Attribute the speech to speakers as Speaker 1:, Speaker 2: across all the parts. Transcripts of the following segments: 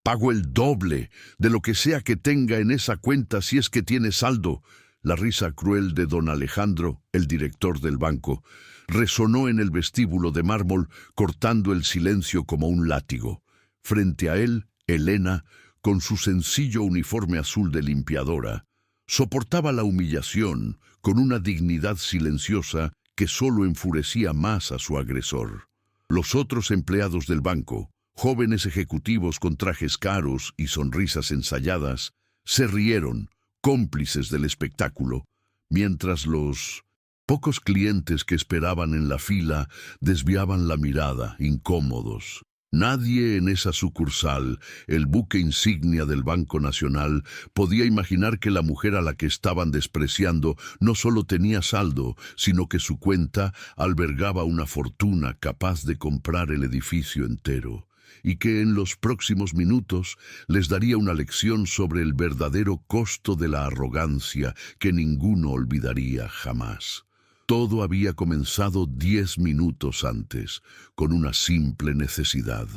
Speaker 1: Pago el doble de lo que sea que tenga en esa cuenta si es que tiene saldo. La risa cruel de don Alejandro, el director del banco, resonó en el vestíbulo de mármol, cortando el silencio como un látigo. Frente a él, Elena, con su sencillo uniforme azul de limpiadora, soportaba la humillación con una dignidad silenciosa que solo enfurecía más a su agresor. Los otros empleados del banco, jóvenes ejecutivos con trajes caros y sonrisas ensayadas, se rieron, cómplices del espectáculo, mientras los pocos clientes que esperaban en la fila desviaban la mirada, incómodos. Nadie en esa sucursal, el buque insignia del Banco Nacional, podía imaginar que la mujer a la que estaban despreciando no solo tenía saldo, sino que su cuenta albergaba una fortuna capaz de comprar el edificio entero, y que en los próximos minutos les daría una lección sobre el verdadero costo de la arrogancia que ninguno olvidaría jamás. Todo había comenzado 10 minutos antes, con una simple necesidad.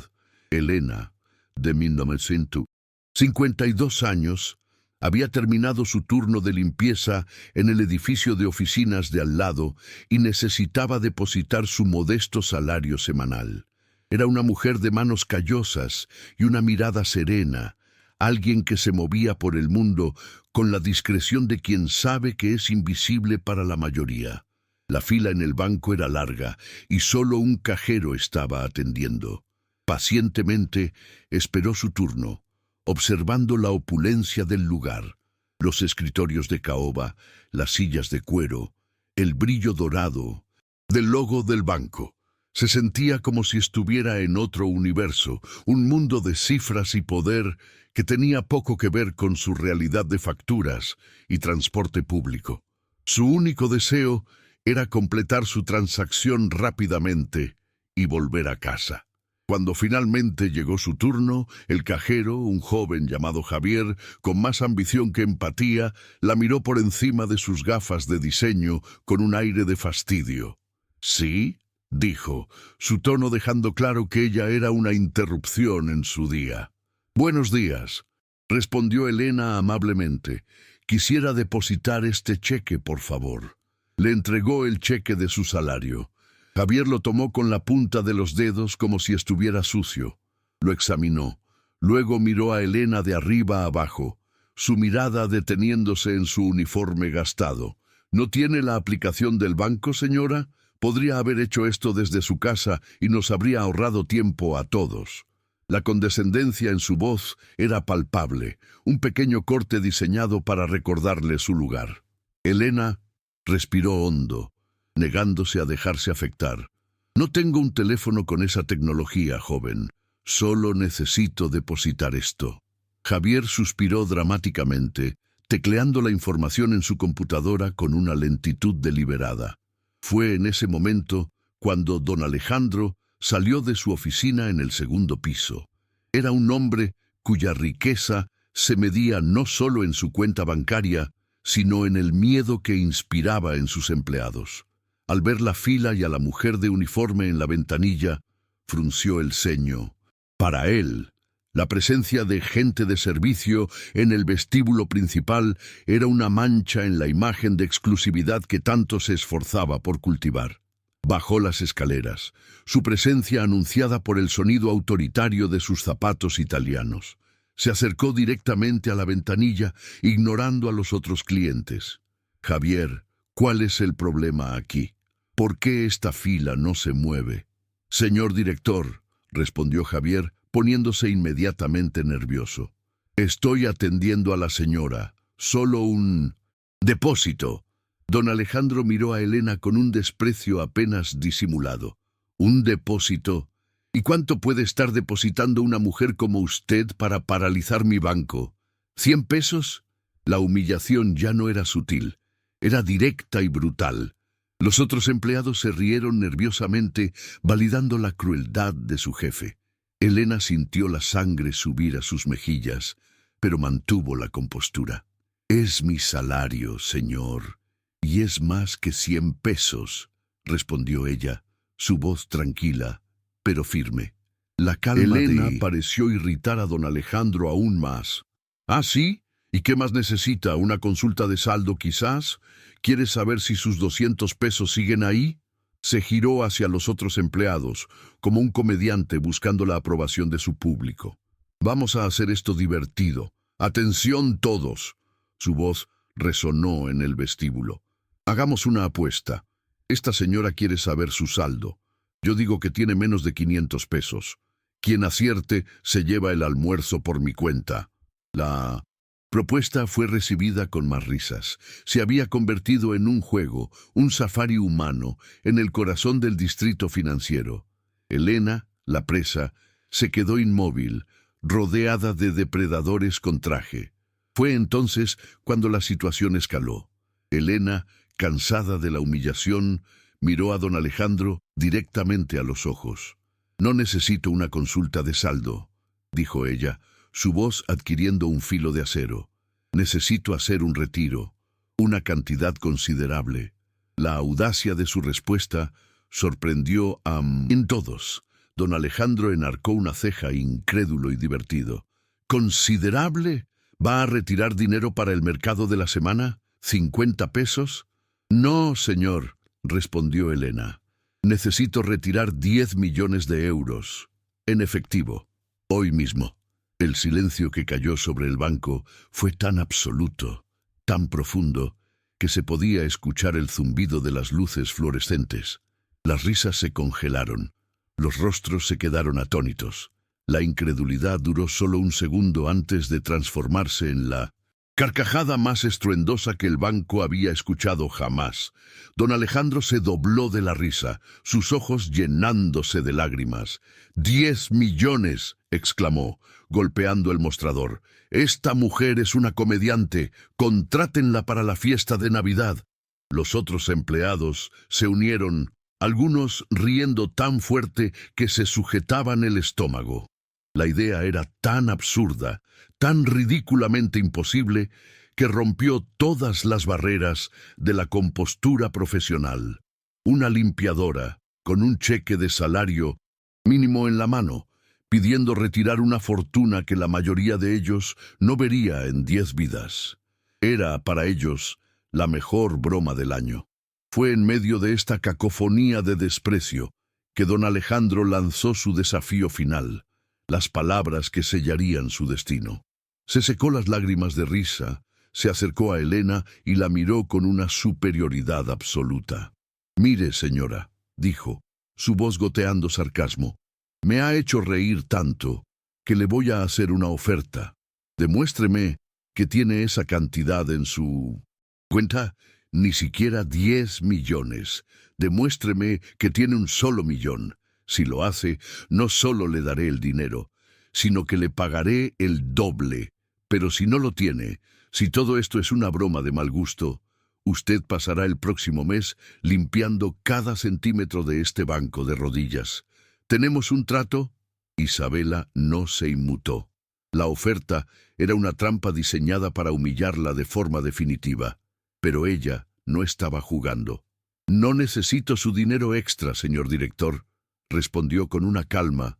Speaker 1: Elena, de 1952 años, había terminado su turno de limpieza en el edificio de oficinas de al lado y necesitaba depositar su modesto salario semanal. Era una mujer de manos callosas y una mirada serena, alguien que se movía por el mundo con la discreción de quien sabe que es invisible para la mayoría. La fila en el banco era larga y solo un cajero estaba atendiendo. Pacientemente esperó su turno, observando la opulencia del lugar, los escritorios de caoba, las sillas de cuero, el brillo dorado del logo del banco. Se sentía como si estuviera en otro universo, un mundo de cifras y poder que tenía poco que ver con su realidad de facturas y transporte público. Su único deseo era completar su transacción rápidamente y volver a casa. Cuando finalmente llegó su turno, el cajero, un joven llamado Javier, con más ambición que empatía, la miró por encima de sus gafas de diseño con un aire de fastidio. «¿Sí?», dijo, su tono dejando claro que ella era una interrupción en su día. «Buenos días», respondió Elena amablemente. «Quisiera depositar este cheque, por favor». Le entregó el cheque de su salario. Javier lo tomó con la punta de los dedos como si estuviera sucio. Lo examinó. Luego miró a Elena de arriba a abajo, su mirada deteniéndose en su uniforme gastado. «¿No tiene la aplicación del banco, señora? Podría haber hecho esto desde su casa y nos habría ahorrado tiempo a todos». La condescendencia en su voz era palpable, un pequeño corte diseñado para recordarle su lugar. Elena respiró hondo, negándose a dejarse afectar. «No tengo un teléfono con esa tecnología, joven. Solo necesito depositar esto». Javier suspiró dramáticamente, tecleando la información en su computadora con una lentitud deliberada. Fue en ese momento cuando don Alejandro salió de su oficina en el segundo piso. Era un hombre cuya riqueza se medía no solo en su cuenta bancaria, sino en el miedo que inspiraba en sus empleados. Al ver la fila y a la mujer de uniforme en la ventanilla, frunció el ceño. Para él, la presencia de gente de servicio en el vestíbulo principal era una mancha en la imagen de exclusividad que tanto se esforzaba por cultivar. Bajó las escaleras, su presencia anunciada por el sonido autoritario de sus zapatos italianos. Se acercó directamente a la ventanilla, ignorando a los otros clientes. «Javier, ¿cuál es el problema aquí? ¿Por qué esta fila no se mueve?» «Señor director», respondió Javier, poniéndose inmediatamente nervioso. «Estoy atendiendo a la señora. Solo un depósito». Don Alejandro miró a Elena con un desprecio apenas disimulado. «¿Un depósito? ¿Y cuánto puede estar depositando una mujer como usted para paralizar mi banco? ¿100 pesos? La humillación ya no era sutil, era directa y brutal. Los otros empleados se rieron nerviosamente, validando la crueldad de su jefe. Elena sintió la sangre subir a sus mejillas, pero mantuvo la compostura. «Es mi salario, señor, y es más que 100 pesos», respondió ella, su voz tranquila, pero firme. La calma Elena pareció irritar a don Alejandro aún más. ¿Ah, sí? ¿Y qué más necesita? ¿Una consulta de saldo quizás? ¿Quiere saber si sus 200 pesos siguen ahí? Se giró hacia los otros empleados, como un comediante buscando la aprobación de su público. Vamos a hacer esto divertido. ¡Atención todos! Su voz resonó en el vestíbulo. Hagamos una apuesta. Esta señora quiere saber su saldo. Yo digo que tiene menos de 500 pesos. Quien acierte se lleva el almuerzo por mi cuenta. La propuesta fue recibida con más risas. Se había convertido en un juego, un safari humano, en el corazón del distrito financiero. Elena, la presa, se quedó inmóvil, rodeada de depredadores con traje. Fue entonces cuando la situación escaló. Elena, cansada de la humillación, miró a don Alejandro directamente a los ojos. «No necesito una consulta de saldo», dijo ella, su voz adquiriendo un filo de acero. «Necesito hacer un retiro, una cantidad considerable». La audacia de su respuesta sorprendió en todos. Don Alejandro enarcó una ceja incrédulo y divertido. «¿Considerable? ¿Va a retirar dinero para el mercado de la semana? ¿50 pesos? No, señor», respondió Elena. «Necesito retirar 10 millones de euros, en efectivo, hoy mismo». El silencio que cayó sobre el banco fue tan absoluto, tan profundo, que se podía escuchar el zumbido de las luces fluorescentes. Las risas se congelaron, los rostros se quedaron atónitos. La incredulidad duró solo un segundo antes de transformarse en la carcajada más estruendosa que el banco había escuchado jamás. Don Alejandro se dobló de la risa, sus ojos llenándose de lágrimas. «¡10 millones!», exclamó, golpeando el mostrador. «Esta mujer es una comediante. Contrátenla para la fiesta de Navidad». Los otros empleados se unieron, algunos riendo tan fuerte que se sujetaban el estómago. La idea era tan absurda, tan ridículamente imposible, que rompió todas las barreras de la compostura profesional. Una limpiadora, con un cheque de salario mínimo en la mano, pidiendo retirar una fortuna que la mayoría de ellos no vería en 10 vidas. Era, para ellos, la mejor broma del año. Fue en medio de esta cacofonía de desprecio que don Alejandro lanzó su desafío final, las palabras que sellarían su destino. Se secó las lágrimas de risa, se acercó a Elena y la miró con una superioridad absoluta. «Mire, señora», dijo, su voz goteando sarcasmo, «me ha hecho reír tanto que le voy a hacer una oferta. Demuéstreme que tiene esa cantidad en su cuenta, ni siquiera 10 millones. Demuéstreme que tiene un solo millón. Si lo hace, no solo le daré el dinero, sino que le pagaré el doble. Pero si no lo tiene, si todo esto es una broma de mal gusto, usted pasará el próximo mes limpiando cada centímetro de este banco de rodillas. ¿Tenemos un trato?» Isabela no se inmutó. La oferta era una trampa diseñada para humillarla de forma definitiva, pero ella no estaba jugando. «No necesito su dinero extra, señor director», respondió con una calma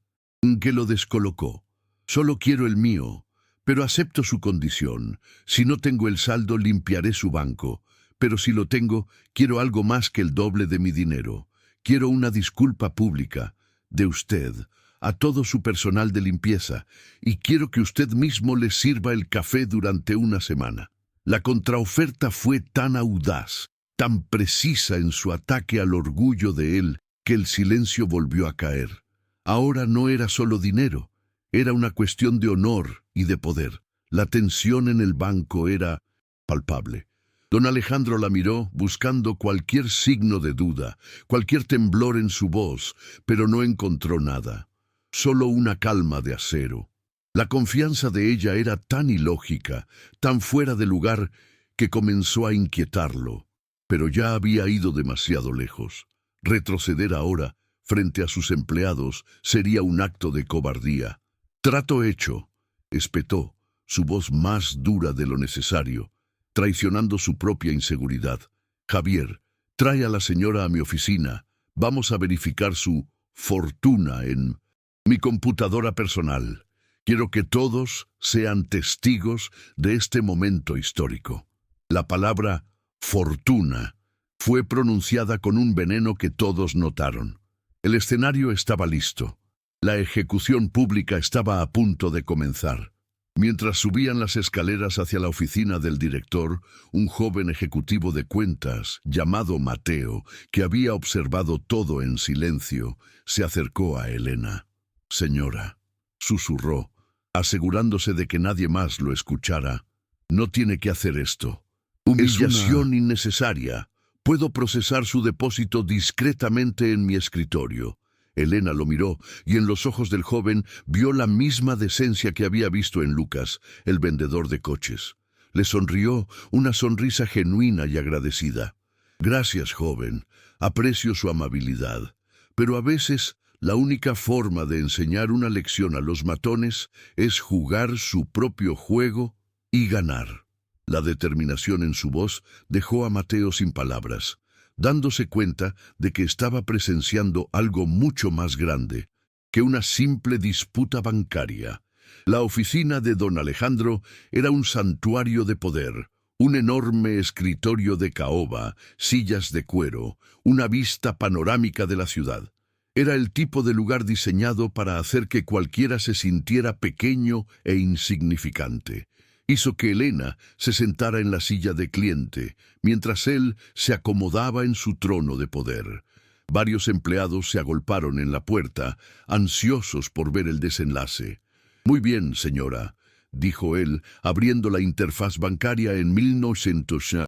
Speaker 1: que lo descolocó. «Solo quiero el mío, pero acepto su condición. Si no tengo el saldo, limpiaré su banco, pero si lo tengo, quiero algo más que el doble de mi dinero. Quiero una disculpa pública de usted a todo su personal de limpieza, y quiero que usted mismo les sirva el café durante una semana». La contraoferta fue tan audaz, tan precisa en su ataque al orgullo de él, que el silencio volvió a caer. Ahora no era solo dinero, era una cuestión de honor y de poder. La tensión en el banco era palpable. Don Alejandro la miró buscando cualquier signo de duda, cualquier temblor en su voz, pero no encontró nada. Solo una calma de acero. La confianza de ella era tan ilógica, tan fuera de lugar, que comenzó a inquietarlo. Pero ya había ido demasiado lejos. Retroceder ahora, frente a sus empleados, sería un acto de cobardía. «Trato hecho», espetó, su voz más dura de lo necesario, traicionando su propia inseguridad. «Javier, trae a la señora a mi oficina. Vamos a verificar su fortuna en Mi computadora personal. Quiero que todos sean testigos de este momento histórico. La palabra fortuna fue pronunciada con un veneno que todos notaron. El escenario estaba listo. La ejecución pública estaba a punto de comenzar. Mientras subían las escaleras hacia la oficina del director, un joven ejecutivo de cuentas, llamado Mateo, que había observado todo en silencio, se acercó a Elena. «Señora», susurró, asegurándose de que nadie más lo escuchara, «no tiene que hacer esto. Humillación innecesaria. Puedo procesar su depósito discretamente en mi escritorio». Elena lo miró y en los ojos del joven vio la misma decencia que había visto en Lucas, el vendedor de coches. Le sonrió una sonrisa genuina y agradecida. «Gracias, joven. Aprecio su amabilidad. Pero a veces la única forma de enseñar una lección a los matones es jugar su propio juego y ganar». La determinación en su voz dejó a Mateo sin palabras, dándose cuenta de que estaba presenciando algo mucho más grande que una simple disputa bancaria. La oficina de don Alejandro era un santuario de poder, un enorme escritorio de caoba, sillas de cuero, una vista panorámica de la ciudad. Era el tipo de lugar diseñado para hacer que cualquiera se sintiera pequeño e insignificante. Hizo que Elena se sentara en la silla de cliente, mientras él se acomodaba en su trono de poder. Varios empleados se agolparon en la puerta, ansiosos por ver el desenlace. «Muy bien, señora», dijo él, abriendo la interfaz bancaria en 1900,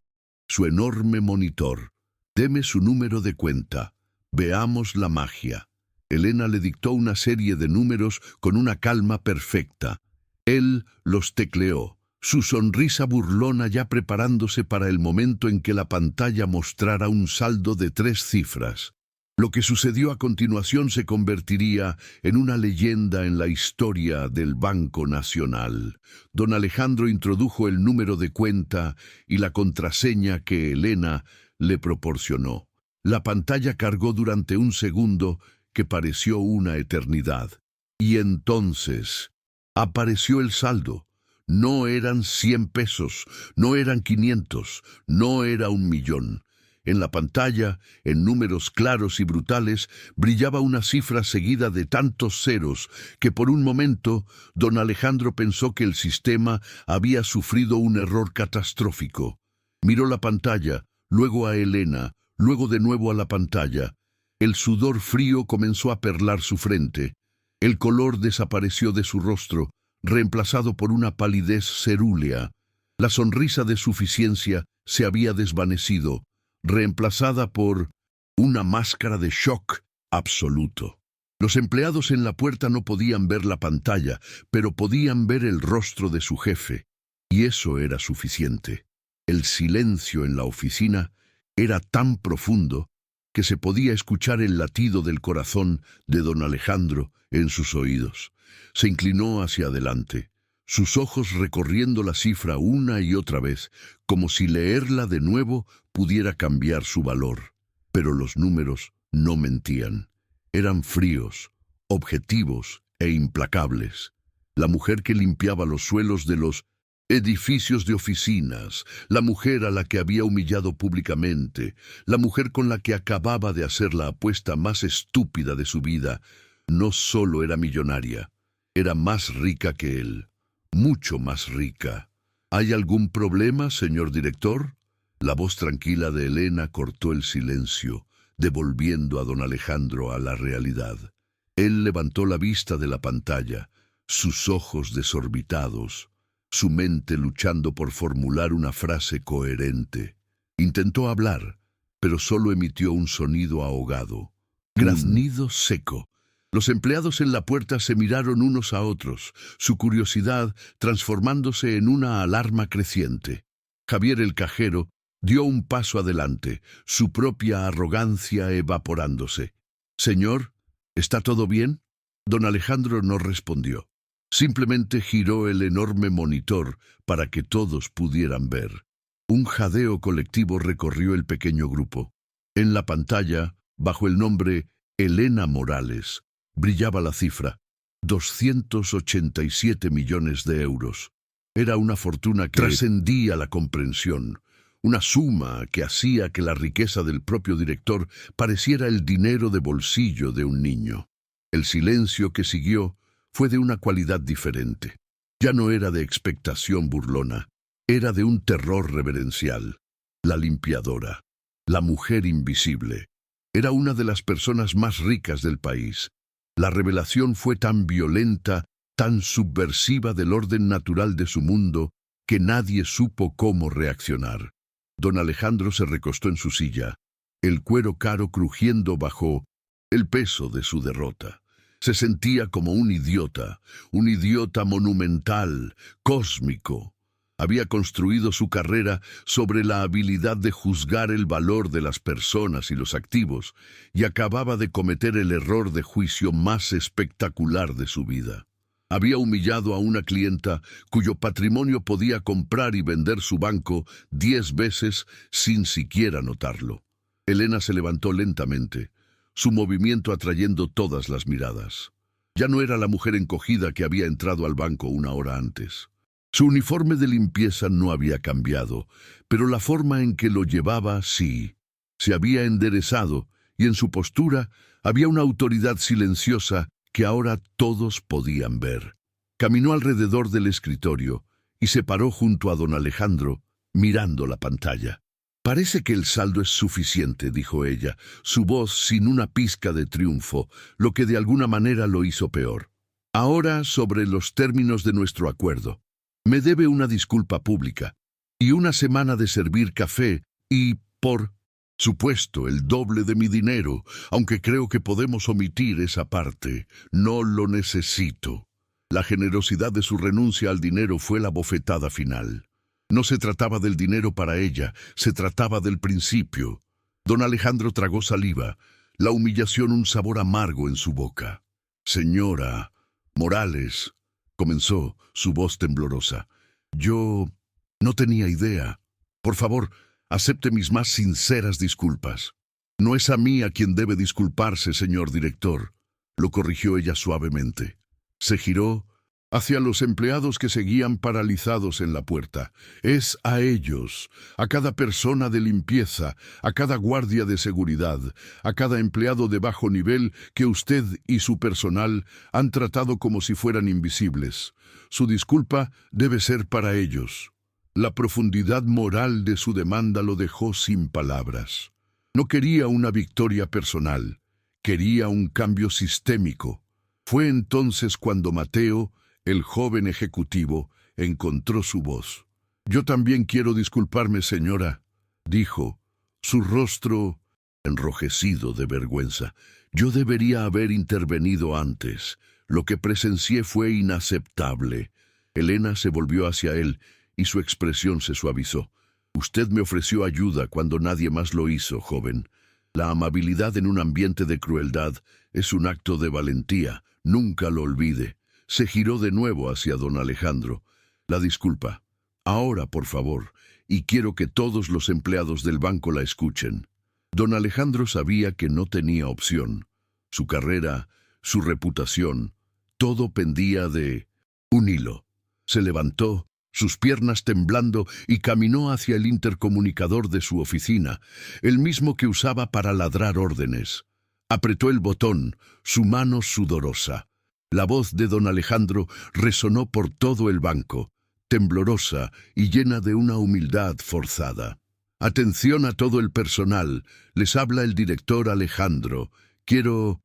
Speaker 1: su enorme monitor. «Deme su número de cuenta. Veamos la magia». Elena le dictó una serie de números con una calma perfecta. Él los tecleó, su sonrisa burlona ya preparándose para el momento en que la pantalla mostrara un saldo de 3 cifras. Lo que sucedió a continuación se convertiría en una leyenda en la historia del Banco Nacional. Don Alejandro introdujo el número de cuenta y la contraseña que Elena le proporcionó. La pantalla cargó durante un segundo que pareció una eternidad. Y entonces apareció el saldo. No eran 100 pesos, no eran 500, no era 1.000.000. En la pantalla, en números claros y brutales, brillaba una cifra seguida de tantos ceros que por un momento don Alejandro pensó que el sistema había sufrido un error catastrófico. Miró la pantalla, luego a Elena, luego de nuevo a la pantalla. El sudor frío comenzó a perlar su frente. El color desapareció de su rostro, reemplazado por una palidez cerúlea. La sonrisa de suficiencia se había desvanecido, reemplazada por una máscara de shock absoluto. Los empleados en la puerta no podían ver la pantalla, pero podían ver el rostro de su jefe, y eso era suficiente. El silencio en la oficina era tan profundo que se podía escuchar el latido del corazón de don Alejandro en sus oídos. Se inclinó hacia adelante, sus ojos recorriendo la cifra una y otra vez, como si leerla de nuevo pudiera cambiar su valor. Pero los números no mentían. Eran fríos, objetivos e implacables. La mujer que limpiaba los suelos de los edificios de oficinas, la mujer a la que había humillado públicamente, la mujer con la que acababa de hacer la apuesta más estúpida de su vida, no solo era millonaria, era más rica que él, mucho más rica. ¿Hay algún problema, señor director? La voz tranquila de Elena cortó el silencio, devolviendo a don Alejandro a la realidad. Él levantó la vista de la pantalla, sus ojos desorbitados, su mente luchando por formular una frase coherente. Intentó hablar, pero solo emitió un sonido ahogado, graznido seco. Los empleados en la puerta se miraron unos a otros, su curiosidad transformándose en una alarma creciente. Javier el cajero dio un paso adelante, su propia arrogancia evaporándose. «Señor, ¿está todo bien?» Don Alejandro no respondió. Simplemente giró el enorme monitor para que todos pudieran ver. Un jadeo colectivo recorrió el pequeño grupo. En la pantalla, bajo el nombre Elena Morales, brillaba la cifra 287 millones de euros. Era una fortuna que trascendía la comprensión, una suma que hacía que la riqueza del propio director pareciera el dinero de bolsillo de un niño. El silencio que siguió fue de una cualidad diferente. Ya no era de expectación burlona, era de un terror reverencial. La limpiadora, la mujer invisible, era una de las personas más ricas del país. La revelación fue tan violenta, tan subversiva del orden natural de su mundo, que nadie supo cómo reaccionar. Don Alejandro se recostó en su silla, el cuero caro crujiendo bajo el peso de su derrota. Se sentía como un idiota monumental, cósmico. Había construido su carrera sobre la habilidad de juzgar el valor de las personas y los activos, y acababa de cometer el error de juicio más espectacular de su vida. Había humillado a una clienta cuyo patrimonio podía comprar y vender su banco 10 veces sin siquiera notarlo. Elena se levantó lentamente, su movimiento atrayendo todas las miradas. Ya no era la mujer encogida que había entrado al banco una hora antes. Su uniforme de limpieza no había cambiado, pero la forma en que lo llevaba sí. Se había enderezado y en su postura había una autoridad silenciosa que ahora todos podían ver. Caminó alrededor del escritorio y se paró junto a don Alejandro, mirando la pantalla. «Parece que el saldo es suficiente», dijo ella, su voz sin una pizca de triunfo, lo que de alguna manera lo hizo peor. «Ahora sobre los términos de nuestro acuerdo. Me debe una disculpa pública y una semana de servir café y, por supuesto, el doble de mi dinero, aunque creo que podemos omitir esa parte. No lo necesito». La generosidad de su renuncia al dinero fue la bofetada final. No se trataba del dinero para ella, se trataba del principio. Don Alejandro tragó saliva, la humillación un sabor amargo en su boca. «Señora Morales», comenzó, su voz temblorosa. «Yo no tenía idea. Por favor, acepte mis más sinceras disculpas». «No es a mí a quien debe disculparse, señor director», lo corrigió ella suavemente. Se giró hacia los empleados que seguían paralizados en la puerta. «Es a ellos, a cada persona de limpieza, a cada guardia de seguridad, a cada empleado de bajo nivel que usted y su personal han tratado como si fueran invisibles. Su disculpa debe ser para ellos». La profundidad moral de su demanda lo dejó sin palabras. No quería una victoria personal, quería un cambio sistémico. Fue entonces cuando Mateo, el joven ejecutivo, encontró su voz. «Yo también quiero disculparme, señora», dijo, su rostro enrojecido de vergüenza. «Yo debería haber intervenido antes. Lo que presencié fue inaceptable». Elena se volvió hacia él y su expresión se suavizó. «Usted me ofreció ayuda cuando nadie más lo hizo, joven. La amabilidad en un ambiente de crueldad es un acto de valentía. Nunca lo olvide». Se giró de nuevo hacia don Alejandro. «La disculpa. Ahora, por favor, y quiero que todos los empleados del banco la escuchen». Don Alejandro sabía que no tenía opción. Su carrera, su reputación, todo pendía de un hilo. Se levantó, sus piernas temblando, y caminó hacia el intercomunicador de su oficina, el mismo que usaba para ladrar órdenes. Apretó el botón, su mano sudorosa. La voz de don Alejandro resonó por todo el banco, temblorosa y llena de una humildad forzada. «Atención a todo el personal, les habla el director Alejandro. Quiero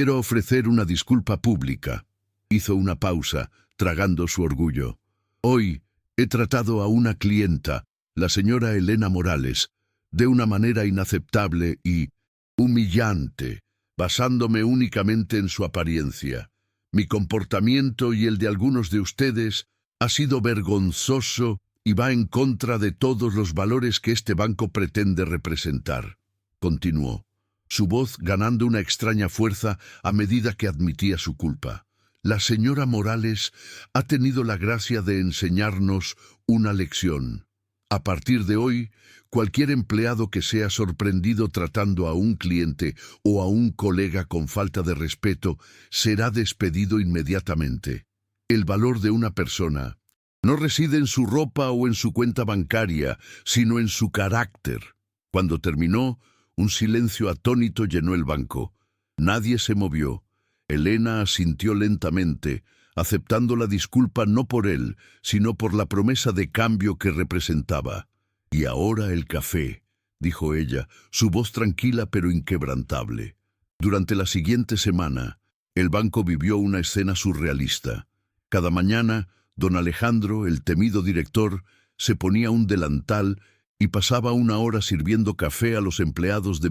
Speaker 1: ofrecer una disculpa pública». Hizo una pausa, tragando su orgullo. «Hoy he tratado a una clienta, la señora Elena Morales, de una manera inaceptable y humillante, basándome únicamente en su apariencia. Mi comportamiento y el de algunos de ustedes ha sido vergonzoso y va en contra de todos los valores que este banco pretende representar», continuó, su voz ganando una extraña fuerza a medida que admitía su culpa. «La señora Morales ha tenido la gracia de enseñarnos una lección. A partir de hoy, cualquier empleado que sea sorprendido tratando a un cliente o a un colega con falta de respeto será despedido inmediatamente. El valor de una persona no reside en su ropa o en su cuenta bancaria, sino en su carácter. Cuando terminó, un silencio atónito llenó el banco. Nadie se movió. Elena asintió lentamente, aceptando la disculpa no por él, sino por la promesa de cambio que representaba. «Y ahora el café», dijo ella, su voz tranquila pero inquebrantable. Durante la siguiente semana, el banco vivió una escena surrealista. Cada mañana, don Alejandro, el temido director, se ponía un delantal y pasaba una hora sirviendo café a los empleados de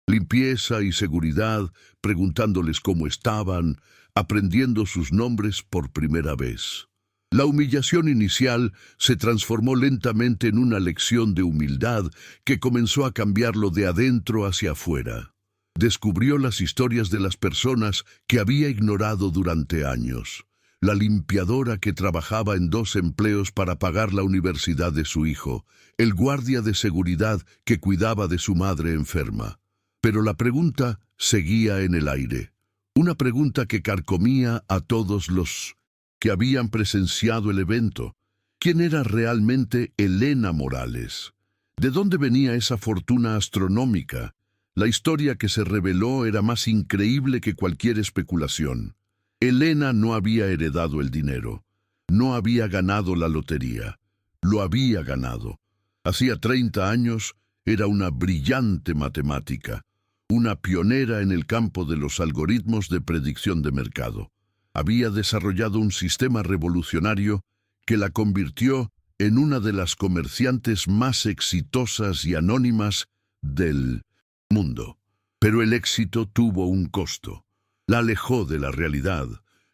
Speaker 1: limpieza y seguridad, preguntándoles cómo estaban, aprendiendo sus nombres por primera vez. La humillación inicial se transformó lentamente en una lección de humildad que comenzó a cambiarlo de adentro hacia afuera. Descubrió las historias de las personas que había ignorado durante años. La limpiadora que trabajaba en 2 empleos para pagar la universidad de su hijo, el guardia de seguridad que cuidaba de su madre enferma. Pero la pregunta seguía en el aire. Una pregunta que carcomía a todos los que habían presenciado el evento. ¿Quién era realmente Elena Morales? ¿De dónde venía esa fortuna astronómica? La historia que se reveló era más increíble que cualquier especulación. Elena no había heredado el dinero. No había ganado la lotería. Lo había ganado. Hacía 30 años era una brillante matemática, una pionera en el campo de los algoritmos de predicción de mercado. Había desarrollado un sistema revolucionario que la convirtió en una de las comerciantes más exitosas y anónimas del mundo. Pero el éxito tuvo un costo. La alejó de la realidad,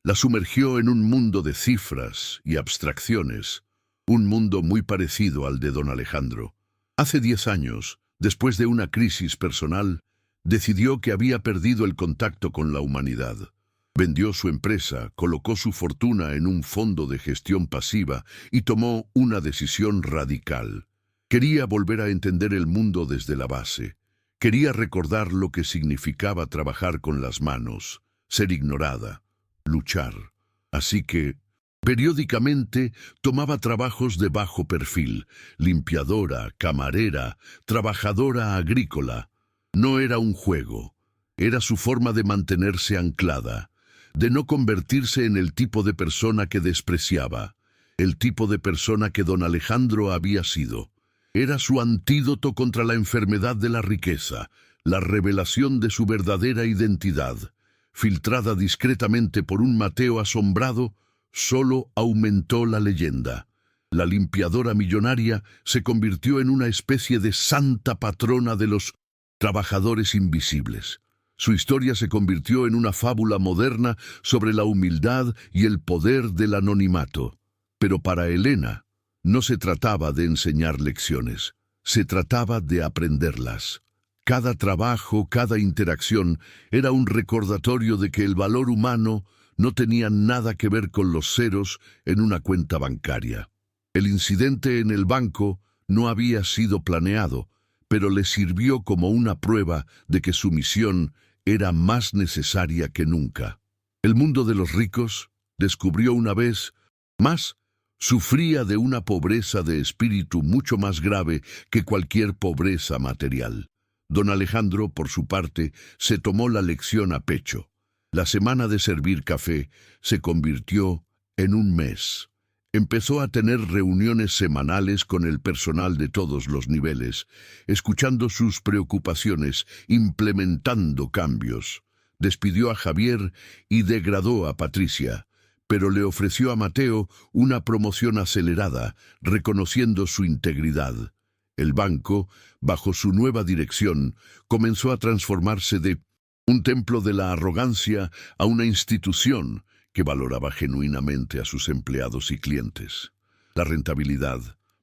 Speaker 1: la sumergió en un mundo de cifras y abstracciones, un mundo muy parecido al de don Alejandro. Hace 10 años, después de una crisis personal, decidió que había perdido el contacto con la humanidad. Vendió su empresa, colocó su fortuna en un fondo de gestión pasiva y tomó una decisión radical. Quería volver a entender el mundo desde la base. Quería recordar lo que significaba trabajar con las manos, ser ignorada, luchar. Así que, periódicamente, tomaba trabajos de bajo perfil, limpiadora, camarera, trabajadora agrícola. No era un juego, era su forma de mantenerse anclada, de no convertirse en el tipo de persona que despreciaba, el tipo de persona que don Alejandro había sido. Era su antídoto contra la enfermedad de la riqueza, la revelación de su verdadera identidad. Filtrada discretamente por un Mateo asombrado, solo aumentó la leyenda. La limpiadora millonaria se convirtió en una especie de santa patrona de los trabajadores invisibles. Su historia se convirtió en una fábula moderna sobre la humildad y el poder del anonimato. Pero para Elena, no se trataba de enseñar lecciones, se trataba de aprenderlas. Cada trabajo, cada interacción era un recordatorio de que el valor humano no tenía nada que ver con los ceros en una cuenta bancaria. El incidente en el banco no había sido planeado, pero le sirvió como una prueba de que su misión era más necesaria que nunca. El mundo de los ricos, descubrió una vez más, sufría de una pobreza de espíritu mucho más grave que cualquier pobreza material. Don Alejandro, por su parte, se tomó la lección a pecho. La semana de servir café se convirtió en un mes. Empezó a tener reuniones semanales con el personal de todos los niveles, escuchando sus preocupaciones, implementando cambios. Despidió a Javier y degradó a Patricia, pero le ofreció a Mateo una promoción acelerada, reconociendo su integridad. El banco, bajo su nueva dirección, comenzó a transformarse de un templo de la arrogancia a una institución que valoraba genuinamente a sus empleados y clientes. La rentabilidad,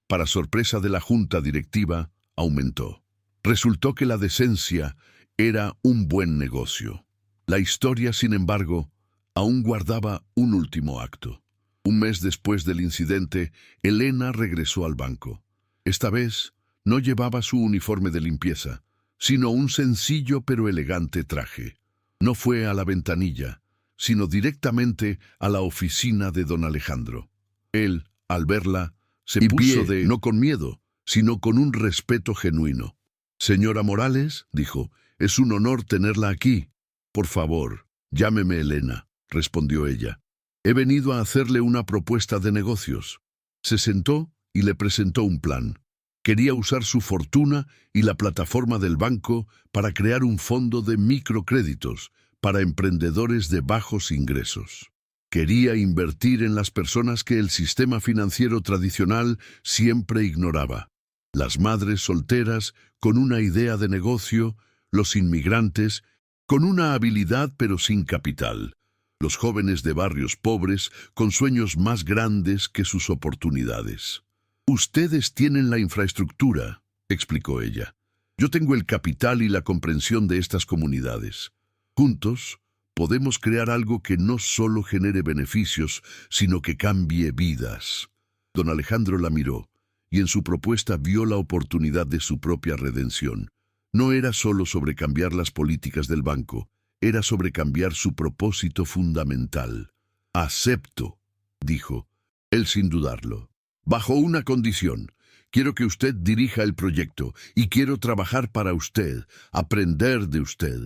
Speaker 1: para sorpresa de la junta directiva, aumentó. Resultó que la decencia era un buen negocio. La historia, sin embargo, aún guardaba un último acto. Un mes después del incidente, Elena regresó al banco. Esta vez no llevaba su uniforme de limpieza, sino un sencillo pero elegante traje. No fue a la ventanilla, sino directamente a la oficina de don Alejandro. Él, al verla, se puso no con miedo, sino con un respeto genuino. «Señora Morales», dijo, «es un honor tenerla aquí. Por favor, llámeme Elena», respondió ella. «He venido a hacerle una propuesta de negocios». Se sentó y le presentó un plan. Quería usar su fortuna y la plataforma del banco para crear un fondo de microcréditos para emprendedores de bajos ingresos. Quería invertir en las personas que el sistema financiero tradicional siempre ignoraba. Las madres solteras con una idea de negocio, los inmigrantes con una habilidad pero sin capital, los jóvenes de barrios pobres con sueños más grandes que sus oportunidades. «Ustedes tienen la infraestructura», explicó ella. «Yo tengo el capital y la comprensión de estas comunidades. Juntos podemos crear algo que no solo genere beneficios, sino que cambie vidas». Don Alejandro la miró, y en su propuesta vio la oportunidad de su propia redención. No era solo sobre cambiar las políticas del banco, era sobre cambiar su propósito fundamental. «Acepto», dijo, él sin dudarlo. «Bajo una condición. Quiero que usted dirija el proyecto y quiero trabajar para usted, aprender de usted».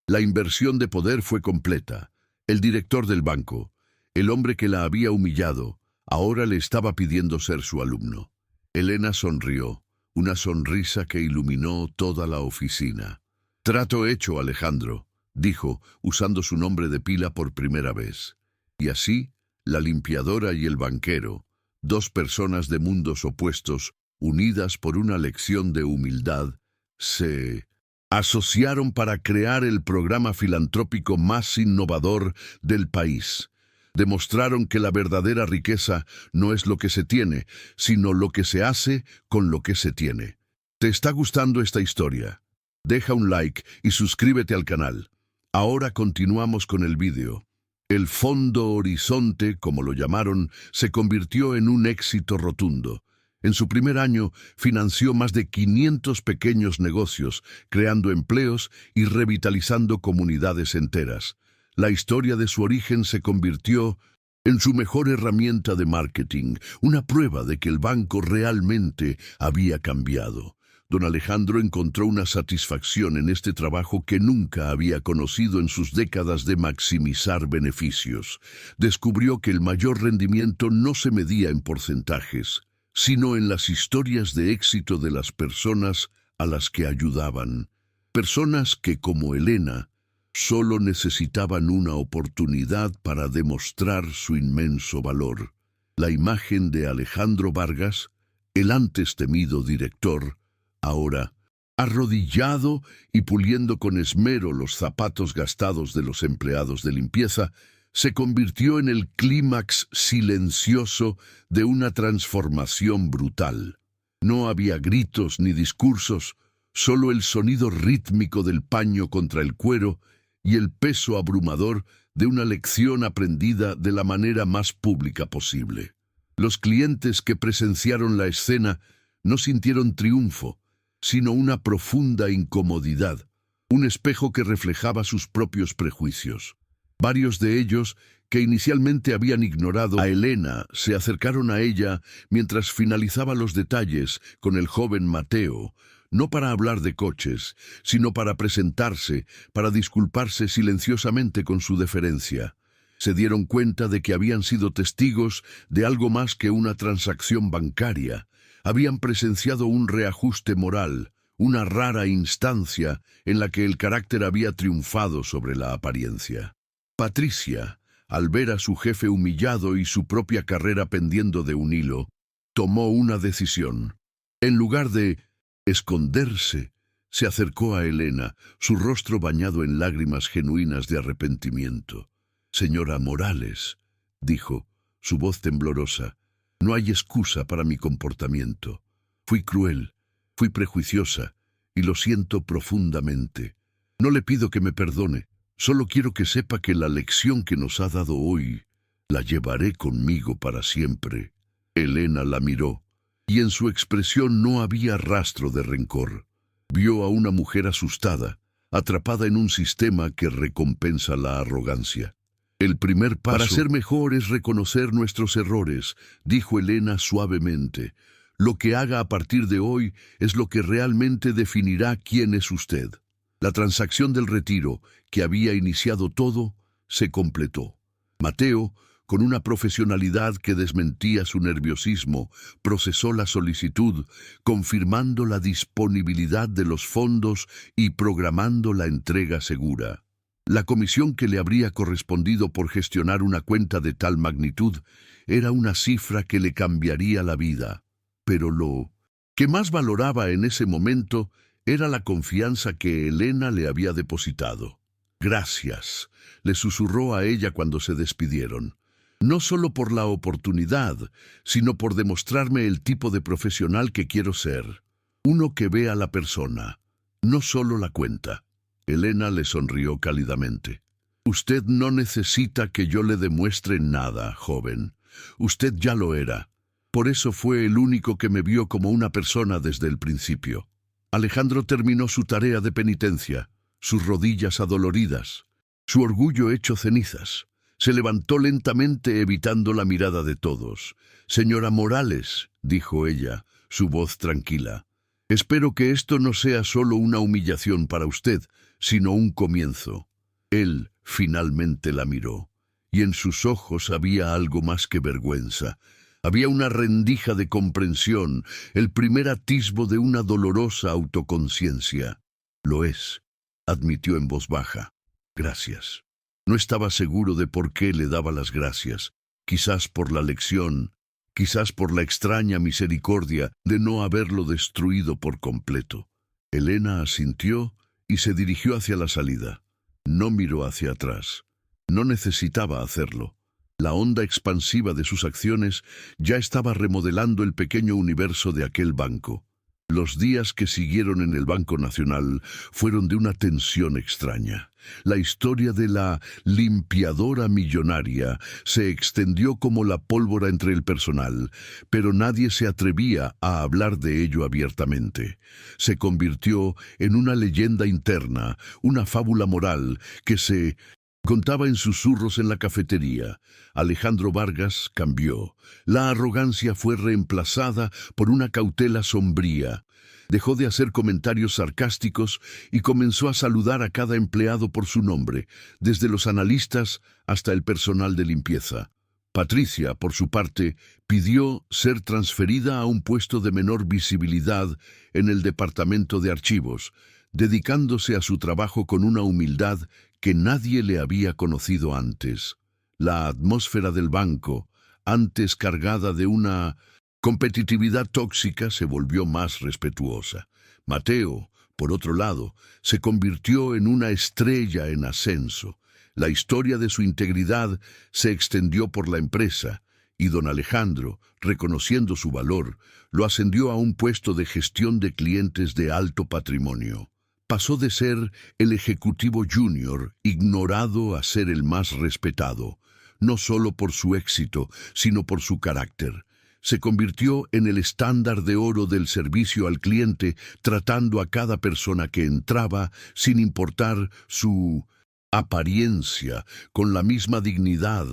Speaker 1: La inversión de poder fue completa. El director del banco, el hombre que la había humillado, ahora le estaba pidiendo ser su alumno. Elena sonrió, una sonrisa que iluminó toda la oficina. «Trato hecho, Alejandro», dijo, usando su nombre de pila por primera vez. Y así, la limpiadora y el banquero, dos personas de mundos opuestos, unidas por una lección de humildad, se asociaron para crear el programa filantrópico más innovador del país. Demostraron que la verdadera riqueza no es lo que se tiene, sino lo que se hace con lo que se tiene. ¿Te está gustando esta historia? Deja un like y suscríbete al canal. Ahora continuamos con el vídeo. El Fondo Horizonte, como lo llamaron, se convirtió en un éxito rotundo. En su primer año, financió más de 500 pequeños negocios, creando empleos y revitalizando comunidades enteras. La historia de su origen se convirtió en su mejor herramienta de marketing, una prueba de que el banco realmente había cambiado. Don Alejandro encontró una satisfacción en este trabajo que nunca había conocido en sus décadas de maximizar beneficios. Descubrió que el mayor rendimiento no se medía en porcentajes, sino en las historias de éxito de las personas a las que ayudaban. Personas que, como Elena, solo necesitaban una oportunidad para demostrar su inmenso valor. La imagen de Alejandro Vargas, el antes temido director, ahora, arrodillado y puliendo con esmero los zapatos gastados de los empleados de limpieza, se convirtió en el clímax silencioso de una transformación brutal. No había gritos ni discursos, solo el sonido rítmico del paño contra el cuero y el peso abrumador de una lección aprendida de la manera más pública posible. Los clientes que presenciaron la escena no sintieron triunfo, sino una profunda incomodidad, un espejo que reflejaba sus propios prejuicios. Varios de ellos, que inicialmente habían ignorado a Elena, se acercaron a ella mientras finalizaba los detalles con el joven Mateo, no para hablar de coches, sino para presentarse, para disculparse silenciosamente con su deferencia. Se dieron cuenta de que habían sido testigos de algo más que una transacción bancaria. Habían presenciado un reajuste moral, una rara instancia en la que el carácter había triunfado sobre la apariencia. Patricia, al ver a su jefe humillado y su propia carrera pendiendo de un hilo, tomó una decisión. En lugar de esconderse, se acercó a Elena, su rostro bañado en lágrimas genuinas de arrepentimiento. «Señora Morales», dijo, su voz temblorosa, «no hay excusa para mi comportamiento. Fui cruel, fui prejuiciosa, y lo siento profundamente. No le pido que me perdone, solo quiero que sepa que la lección que nos ha dado hoy la llevaré conmigo para siempre». Elena la miró. y en su expresión no había rastro de rencor. Vio a una mujer asustada, atrapada en un sistema que recompensa la arrogancia. El primer paso para ser mejor es reconocer nuestros errores, dijo Elena suavemente. Lo que haga a partir de hoy es lo que realmente definirá quién es usted. La transacción del retiro, que había iniciado todo, se completó. Mateo, con una profesionalidad que desmentía su nerviosismo, procesó la solicitud, confirmando la disponibilidad de los fondos y programando la entrega segura. La comisión que le habría correspondido por gestionar una cuenta de tal magnitud era una cifra que le cambiaría la vida. Pero lo que más valoraba en ese momento era la confianza que Elena le había depositado. «Gracias», le susurró a ella cuando se despidieron. «No solo por la oportunidad, sino por demostrarme el tipo de profesional que quiero ser. Uno que ve a la persona, no solo la cuenta». Elena le sonrió cálidamente. «Usted no necesita que yo le demuestre nada, joven. Usted ya lo era. Por eso fue el único que me vio como una persona desde el principio». Alejandro terminó su tarea de penitencia, sus rodillas adoloridas, su orgullo hecho cenizas. Se levantó lentamente evitando la mirada de todos. «Señora Morales», dijo ella, su voz tranquila, «espero que esto no sea solo una humillación para usted, sino un comienzo». Él finalmente la miró, y en sus ojos había algo más que vergüenza. Había una rendija de comprensión, el primer atisbo de una dolorosa autoconciencia. «Lo es», admitió en voz baja. «Gracias». No estaba seguro de por qué le daba las gracias, quizás por la lección, quizás por la extraña misericordia de no haberlo destruido por completo. Elena asintió y se dirigió hacia la salida. No miró hacia atrás. No necesitaba hacerlo. La onda expansiva de sus acciones ya estaba remodelando el pequeño universo de aquel banco. Los días que siguieron en el Banco Nacional fueron de una tensión extraña. La historia de la limpiadora millonaria se extendió como la pólvora entre el personal, pero nadie se atrevía a hablar de ello abiertamente. Se convirtió en una leyenda interna, una fábula moral que se contaba en susurros en la cafetería. Alejandro Vargas cambió. La arrogancia fue reemplazada por una cautela sombría. Dejó de hacer comentarios sarcásticos y comenzó a saludar a cada empleado por su nombre, desde los analistas hasta el personal de limpieza. Patricia, por su parte, pidió ser transferida a un puesto de menor visibilidad en el departamento de archivos, dedicándose a su trabajo con una humildad que nadie le había conocido antes. La atmósfera del banco, antes cargada de una competitividad tóxica, se volvió más respetuosa. Mateo, por otro lado, se convirtió en una estrella en ascenso. La historia de su integridad se extendió por la empresa, y don Alejandro, reconociendo su valor, lo ascendió a un puesto de gestión de clientes de alto patrimonio. Pasó de ser el ejecutivo junior, ignorado, a ser el más respetado, no solo por su éxito, sino por su carácter. Se convirtió en el estándar de oro del servicio al cliente, tratando a cada persona que entraba, sin importar su apariencia, con la misma dignidad.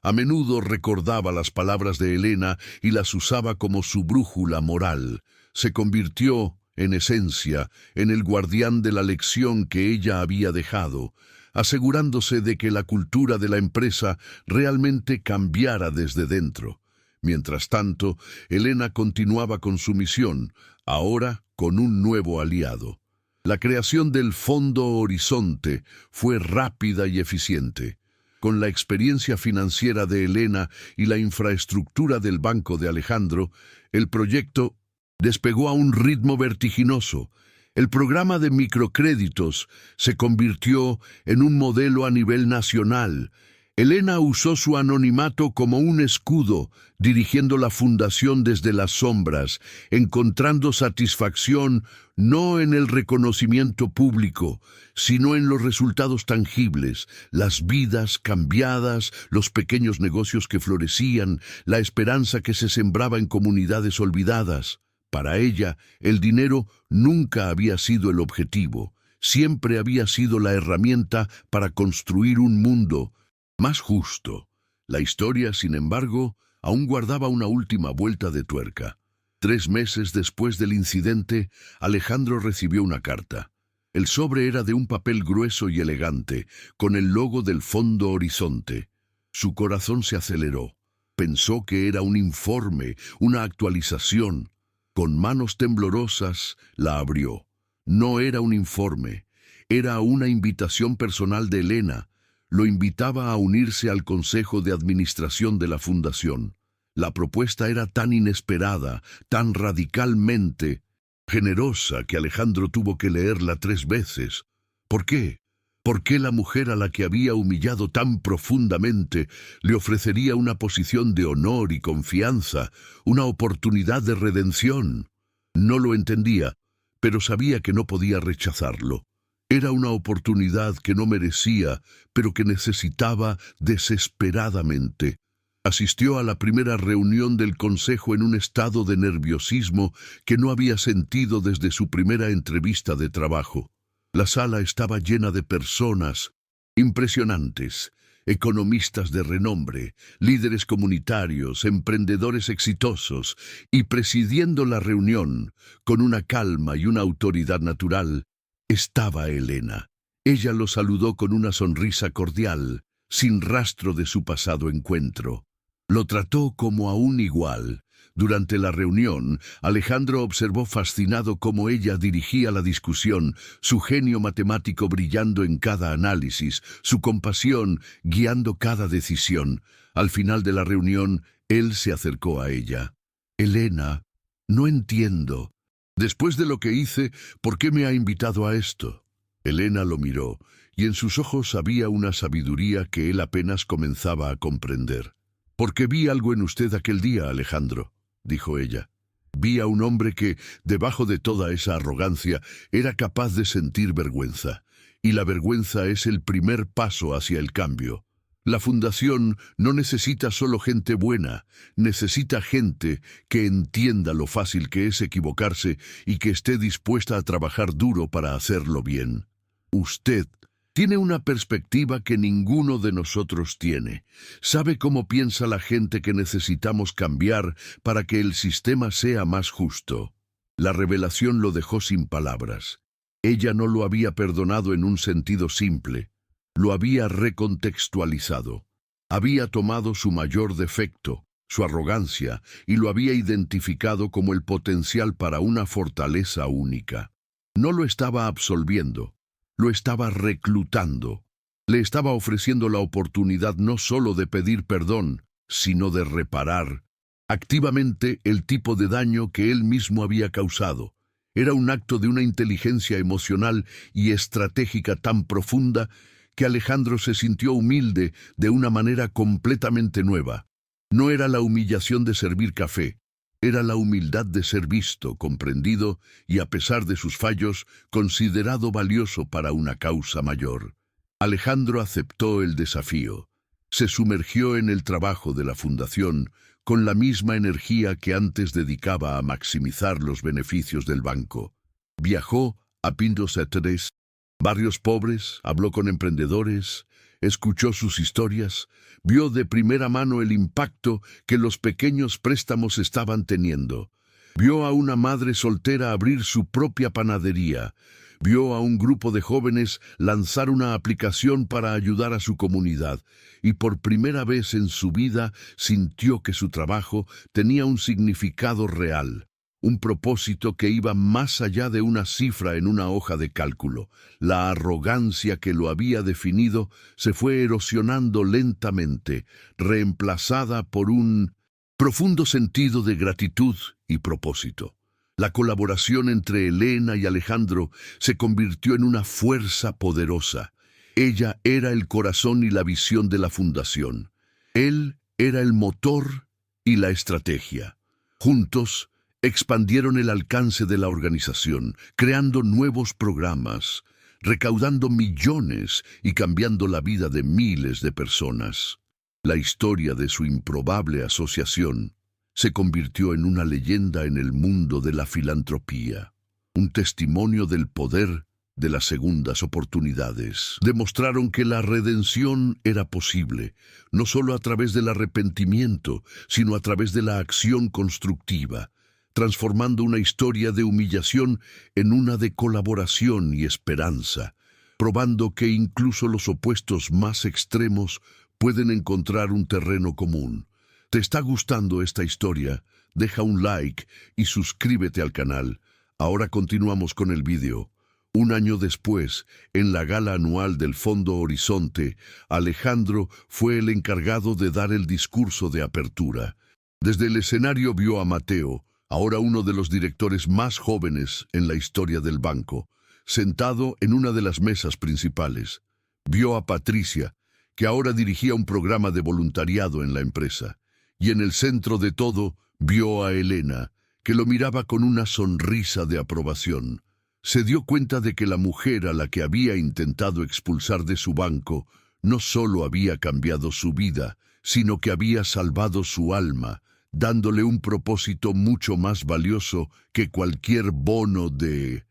Speaker 1: A menudo recordaba las palabras de Elena y las usaba como su brújula moral. Se convirtió, en esencia, en el guardián de la lección que ella había dejado, asegurándose de que la cultura de la empresa realmente cambiara desde dentro. Mientras tanto, Elena continuaba con su misión, ahora con un nuevo aliado. La creación del Fondo Horizonte fue rápida y eficiente. Con la experiencia financiera de Elena y la infraestructura del banco de Alejandro, el proyecto despegó a un ritmo vertiginoso. El programa de microcréditos se convirtió en un modelo a nivel nacional. Elena usó su anonimato como un escudo, dirigiendo la fundación desde las sombras, encontrando satisfacción no en el reconocimiento público, sino en los resultados tangibles, las vidas cambiadas, los pequeños negocios que florecían, la esperanza que se sembraba en comunidades olvidadas. Para ella, el dinero nunca había sido el objetivo, siempre había sido la herramienta para construir un mundo más justo. La historia, sin embargo, aún guardaba una última vuelta de tuerca. 3 meses después del incidente, Alejandro recibió una carta. El sobre era de un papel grueso y elegante, con el logo del Fondo Horizonte. Su corazón se aceleró. Pensó que era un informe, una actualización. Con manos temblorosas, la abrió. No era un informe, era una invitación personal de Elena. Lo invitaba a unirse al Consejo de Administración de la Fundación. La propuesta era tan inesperada, tan radicalmente generosa, que Alejandro tuvo que leerla 3 veces. ¿Por qué? ¿Por qué la mujer a la que había humillado tan profundamente le ofrecería una posición de honor y confianza, una oportunidad de redención? No lo entendía, pero sabía que no podía rechazarlo. Era una oportunidad que no merecía, pero que necesitaba desesperadamente. Asistió a la primera reunión del consejo en un estado de nerviosismo que no había sentido desde su primera entrevista de trabajo. La sala estaba llena de personas impresionantes, economistas de renombre, líderes comunitarios, emprendedores exitosos, y presidiendo la reunión, con una calma y una autoridad natural, estaba Elena. Ella lo saludó con una sonrisa cordial, sin rastro de su pasado encuentro. Lo trató como a un igual. Durante la reunión, Alejandro observó fascinado cómo ella dirigía la discusión, su genio matemático brillando en cada análisis, su compasión guiando cada decisión. Al final de la reunión, él se acercó a ella. «Elena, no entiendo. Después de lo que hice, ¿por qué me ha invitado a esto?» Elena lo miró, y en sus ojos había una sabiduría que él apenas comenzaba a comprender. «Porque vi algo en usted aquel día, Alejandro», dijo ella. «Vi a un hombre que, debajo de toda esa arrogancia, era capaz de sentir vergüenza. Y la vergüenza es el primer paso hacia el cambio. La fundación no necesita solo gente buena, necesita gente que entienda lo fácil que es equivocarse y que esté dispuesta a trabajar duro para hacerlo bien. Usted tiene una perspectiva que ninguno de nosotros tiene. Sabe cómo piensa la gente que necesitamos cambiar para que el sistema sea más justo». La revelación lo dejó sin palabras. Ella no lo había perdonado en un sentido simple. Lo había recontextualizado. Había tomado su mayor defecto, su arrogancia, y lo había identificado como el potencial para una fortaleza única. No lo estaba absolviendo, lo estaba reclutando. Le estaba ofreciendo la oportunidad no solo de pedir perdón, sino de reparar activamente el tipo de daño que él mismo había causado. Era un acto de una inteligencia emocional y estratégica tan profunda que Alejandro se sintió humilde de una manera completamente nueva. No era la humillación de servir café, era la humildad de ser visto, comprendido y, a pesar de sus fallos, considerado valioso para una causa mayor. Alejandro aceptó el desafío. Se sumergió en el trabajo de la fundación con la misma energía que antes dedicaba a maximizar los beneficios del banco. Viajó a Pinto Ceteres, barrios pobres, habló con emprendedores, escuchó sus historias, vio de primera mano el impacto que los pequeños préstamos estaban teniendo. Vio a una madre soltera abrir su propia panadería. Vio a un grupo de jóvenes lanzar una aplicación para ayudar a su comunidad, y por primera vez en su vida sintió que su trabajo tenía un significado real. Un propósito que iba más allá de una cifra en una hoja de cálculo. La arrogancia que lo había definido se fue erosionando lentamente, reemplazada por un profundo sentido de gratitud y propósito. La colaboración entre Elena y Alejandro se convirtió en una fuerza poderosa. Ella era el corazón y la visión de la fundación. Él era el motor y la estrategia. Juntos, expandieron el alcance de la organización, creando nuevos programas, recaudando millones y cambiando la vida de miles de personas. La historia de su improbable asociación se convirtió en una leyenda en el mundo de la filantropía, un testimonio del poder de las segundas oportunidades. Demostraron que la redención era posible, no solo a través del arrepentimiento, sino a través de la acción constructiva, transformando una historia de humillación en una de colaboración y esperanza, probando que incluso los opuestos más extremos pueden encontrar un terreno común. ¿Te está gustando esta historia? Deja un like y suscríbete al canal. Ahora continuamos con el vídeo. Un año después, en la gala anual del Fondo Horizonte, Alejandro fue el encargado de dar el discurso de apertura. Desde el escenario vio a Mateo, ahora uno de los directores más jóvenes en la historia del banco, sentado en una de las mesas principales. Vio a Patricia, que ahora dirigía un programa de voluntariado en la empresa. Y en el centro de todo, vio a Elena, que lo miraba con una sonrisa de aprobación. Se dio cuenta de que la mujer a la que había intentado expulsar de su banco no solo había cambiado su vida, sino que había salvado su alma, dándole un propósito mucho más valioso que cualquier bono de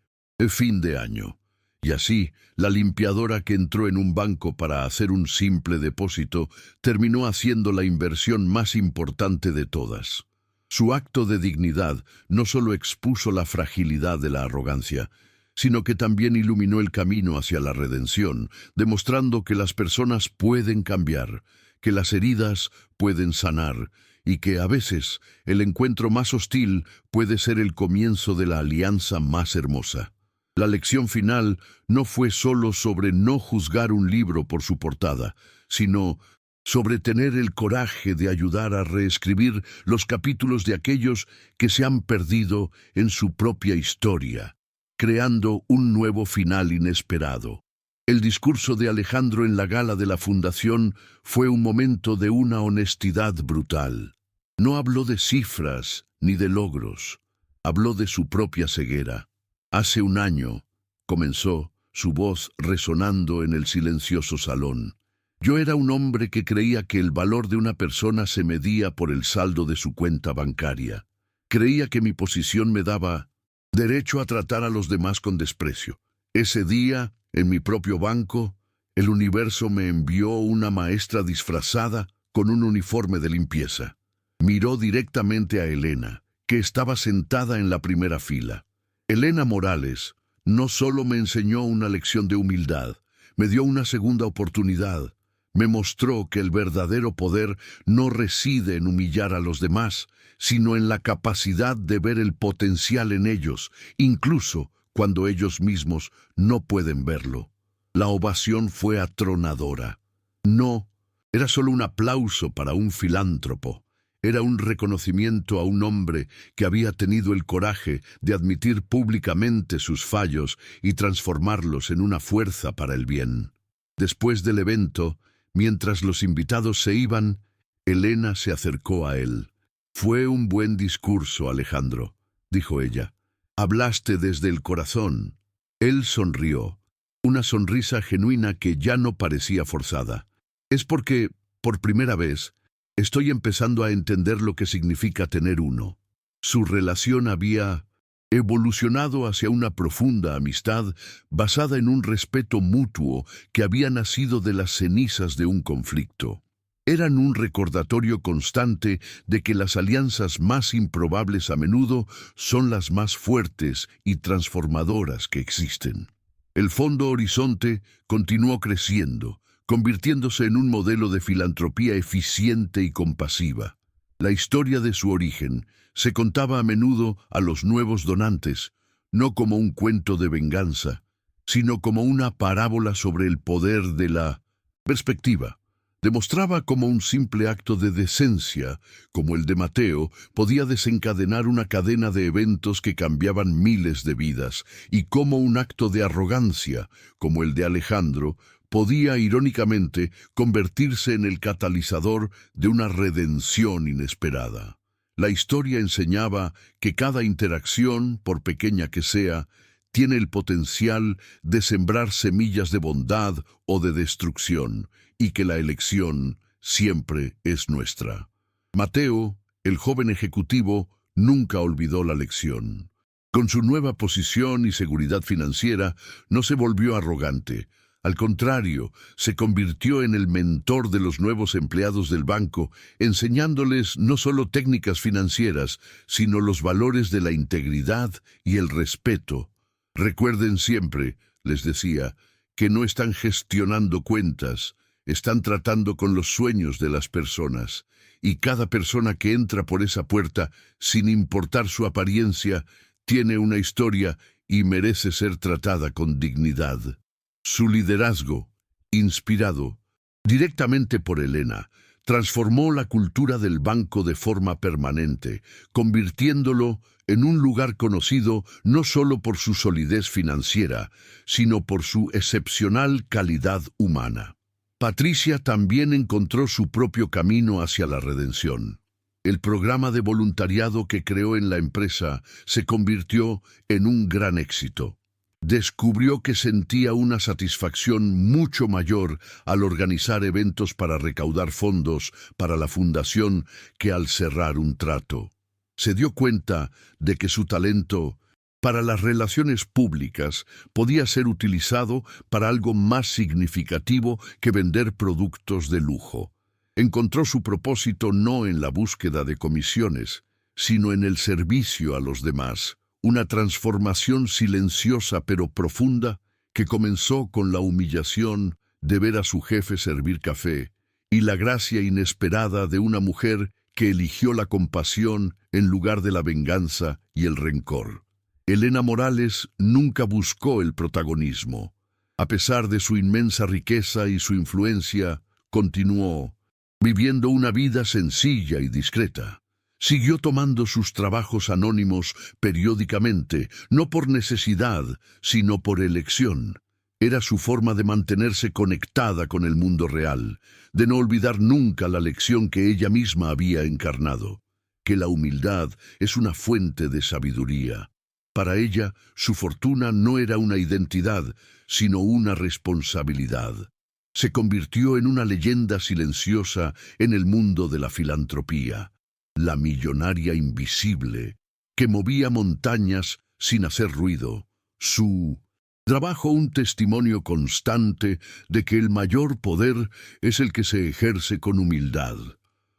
Speaker 1: fin de año. Y así, la limpiadora que entró en un banco para hacer un simple depósito terminó haciendo la inversión más importante de todas. Su acto de dignidad no solo expuso la fragilidad de la arrogancia, sino que también iluminó el camino hacia la redención, demostrando que las personas pueden cambiar, que las heridas pueden sanar, y que a veces el encuentro más hostil puede ser el comienzo de la alianza más hermosa. La lección final no fue solo sobre no juzgar un libro por su portada, sino sobre tener el coraje de ayudar a reescribir los capítulos de aquellos que se han perdido en su propia historia, creando un nuevo final inesperado. El discurso de Alejandro en la gala de la fundación fue un momento de una honestidad brutal. No habló de cifras ni de logros, habló de su propia ceguera. Hace un año, comenzó, su voz resonando en el silencioso salón. Yo era un hombre que creía que el valor de una persona se medía por el saldo de su cuenta bancaria. Creía que mi posición me daba derecho a tratar a los demás con desprecio. Ese día, en mi propio banco, el universo me envió una maestra disfrazada con un uniforme de limpieza. Miró directamente a Elena, que estaba sentada en la primera fila. Elena Morales no solo me enseñó una lección de humildad, me dio una segunda oportunidad. Me mostró que el verdadero poder no reside en humillar a los demás, sino en la capacidad de ver el potencial en ellos, incluso cuando ellos mismos no pueden verlo. La ovación fue atronadora. No, era solo un aplauso para un filántropo. Era un reconocimiento a un hombre que había tenido el coraje de admitir públicamente sus fallos y transformarlos en una fuerza para el bien. Después del evento, mientras los invitados se iban, Elena se acercó a él. «Fue un buen discurso, Alejandro», dijo ella. «Hablaste desde el corazón». Él sonrió, una sonrisa genuina que ya no parecía forzada. «Es porque, por primera vez, estoy empezando a entender lo que significa tener uno». Su relación había evolucionado hacia una profunda amistad basada en un respeto mutuo que había nacido de las cenizas de un conflicto. Eran un recordatorio constante de que las alianzas más improbables a menudo son las más fuertes y transformadoras que existen. El Fondo Horizonte continuó creciendo, convirtiéndose en un modelo de filantropía eficiente y compasiva. La historia de su origen se contaba a menudo a los nuevos donantes, no como un cuento de venganza, sino como una parábola sobre el poder de la perspectiva. Demostraba cómo un simple acto de decencia, como el de Mateo, podía desencadenar una cadena de eventos que cambiaban miles de vidas, y cómo un acto de arrogancia, como el de Alejandro, podía, irónicamente, convertirse en el catalizador de una redención inesperada. La historia enseñaba que cada interacción, por pequeña que sea, tiene el potencial de sembrar semillas de bondad o de destrucción, y que la elección siempre es nuestra. Mateo, el joven ejecutivo, nunca olvidó la lección. Con su nueva posición y seguridad financiera, no se volvió arrogante. Al contrario, se convirtió en el mentor de los nuevos empleados del banco, enseñándoles no solo técnicas financieras, sino los valores de la integridad y el respeto. Recuerden siempre, les decía, que no están gestionando cuentas, están tratando con los sueños de las personas. Y cada persona que entra por esa puerta, sin importar su apariencia, tiene una historia y merece ser tratada con dignidad. Su liderazgo, inspirado directamente por Elena, transformó la cultura del banco de forma permanente, convirtiéndolo en un lugar conocido no solo por su solidez financiera, sino por su excepcional calidad humana. Patricia también encontró su propio camino hacia la redención. El programa de voluntariado que creó en la empresa se convirtió en un gran éxito. Descubrió que sentía una satisfacción mucho mayor al organizar eventos para recaudar fondos para la fundación que al cerrar un trato. Se dio cuenta de que su talento para las relaciones públicas podía ser utilizado para algo más significativo que vender productos de lujo. Encontró su propósito no en la búsqueda de comisiones, sino en el servicio a los demás. Una transformación silenciosa pero profunda que comenzó con la humillación de ver a su jefe servir café y la gracia inesperada de una mujer que eligió la compasión en lugar de la venganza y el rencor. Elena Morales nunca buscó el protagonismo. A pesar de su inmensa riqueza y su influencia, continuó viviendo una vida sencilla y discreta. Siguió tomando sus trabajos anónimos periódicamente, no por necesidad, sino por elección. Era su forma de mantenerse conectada con el mundo real, de no olvidar nunca la lección que ella misma había encarnado, que la humildad es una fuente de sabiduría. Para ella, su fortuna no era una identidad, sino una responsabilidad. Se convirtió en una leyenda silenciosa en el mundo de la filantropía. La millonaria invisible, que movía montañas sin hacer ruido. Su trabajo un testimonio constante de que el mayor poder es el que se ejerce con humildad.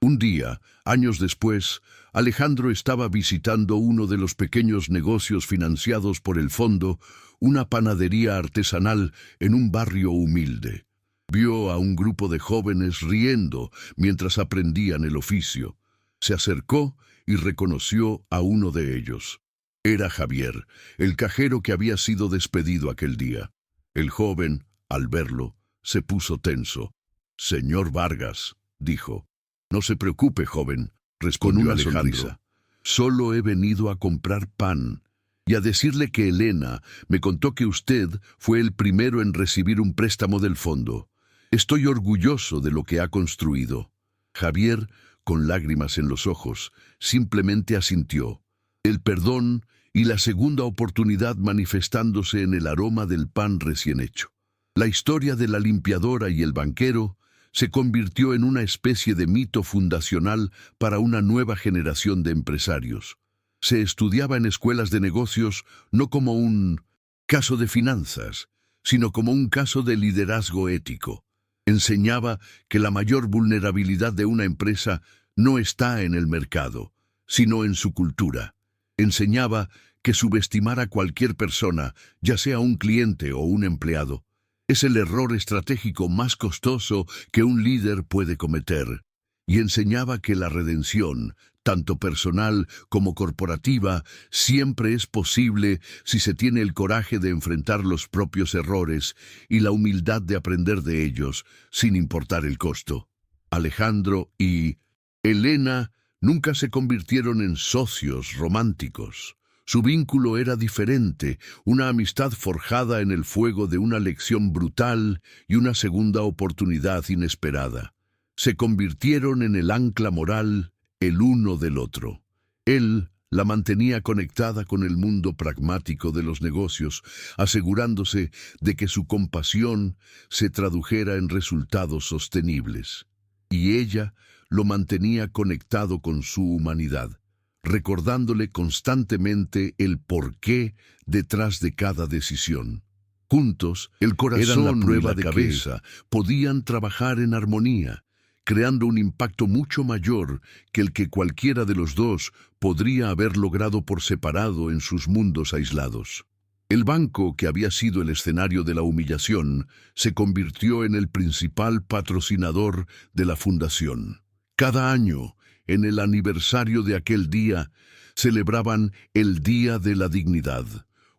Speaker 1: Un día, años después, Alejandro estaba visitando uno de los pequeños negocios financiados por el fondo, una panadería artesanal en un barrio humilde. Vio a un grupo de jóvenes riendo mientras aprendían el oficio. Se acercó y reconoció a uno de ellos. Era Javier, el cajero que había sido despedido aquel día. El joven, al verlo, se puso tenso. «Señor Vargas», dijo. «No se preocupe, joven», respondió Alejandro. «Solo he venido a comprar pan y a decirle que Elena me contó que usted fue el primero en recibir un préstamo del fondo. Estoy orgulloso de lo que ha construido». Javier, con lágrimas en los ojos, simplemente asintió. El perdón y la segunda oportunidad manifestándose en el aroma del pan recién hecho. La historia de la limpiadora y el banquero se convirtió en una especie de mito fundacional para una nueva generación de empresarios. Se estudiaba en escuelas de negocios no como un caso de finanzas, sino como un caso de liderazgo ético. Enseñaba que la mayor vulnerabilidad de una empresa no está en el mercado, sino en su cultura. Enseñaba que subestimar a cualquier persona, ya sea un cliente o un empleado, es el error estratégico más costoso que un líder puede cometer. Y enseñaba que la redención, tanto personal como corporativa, siempre es posible si se tiene el coraje de enfrentar los propios errores y la humildad de aprender de ellos, sin importar el costo. Alejandro y Elena nunca se convirtieron en socios románticos. Su vínculo era diferente, una amistad forjada en el fuego de una lección brutal y una segunda oportunidad inesperada. Se convirtieron en el ancla moral el uno del otro. Él la mantenía conectada con el mundo pragmático de los negocios, asegurándose de que su compasión se tradujera en resultados sostenibles. Y ella lo mantenía conectado con su humanidad, recordándole constantemente el porqué detrás de cada decisión. Juntos, el corazón y la cabeza podían trabajar en armonía, creando un impacto mucho mayor que el que cualquiera de los dos podría haber logrado por separado en sus mundos aislados. El banco, que había sido el escenario de la humillación, se convirtió en el principal patrocinador de la fundación. Cada año, en el aniversario de aquel día, celebraban el Día de la Dignidad,